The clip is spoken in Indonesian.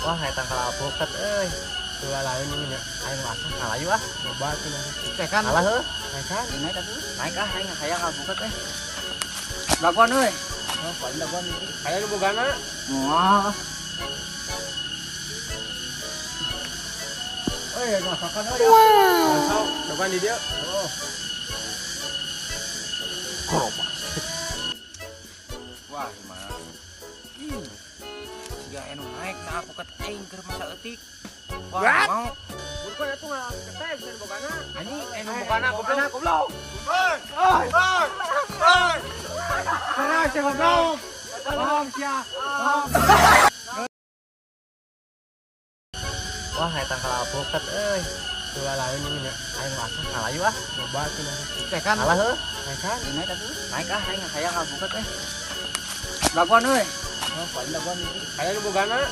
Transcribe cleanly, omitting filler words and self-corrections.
Wah, hai tangkal alpukat euy. Dua lain ini nya. Aing mah kalah yuk ah. Coba cenah. Tekan. Kalah heuh. Naik kan? Naik atuh. Naik ah aing hayang alpukat teh. Lakuan euy. Oh, paling lakuan iki. Aya nu bogana. Wah. Euy, masakan euy. Wow. Lakuan di dia. Oh. Koropas. Wah, gimana? Ya enu naik na alpukat aing keur masa eutik. Wah, mau. Bukan atuh ngateh bisa bogana. Anjing enu bogana goblok. Hei! Hei! Hei! Karena siapa goblok? Bohong sia. Wah, hai tangkal alpukat euy. Dua lain ini nya. Aing mah kalah yuk ah. Coba cenah. Tekan. Kalah heuh. Naik kan? Naik atuh. Naik ah aing hayang alpukat teh. Lakuan euy. Oh, paling lakuan iki. Aya nu bogana.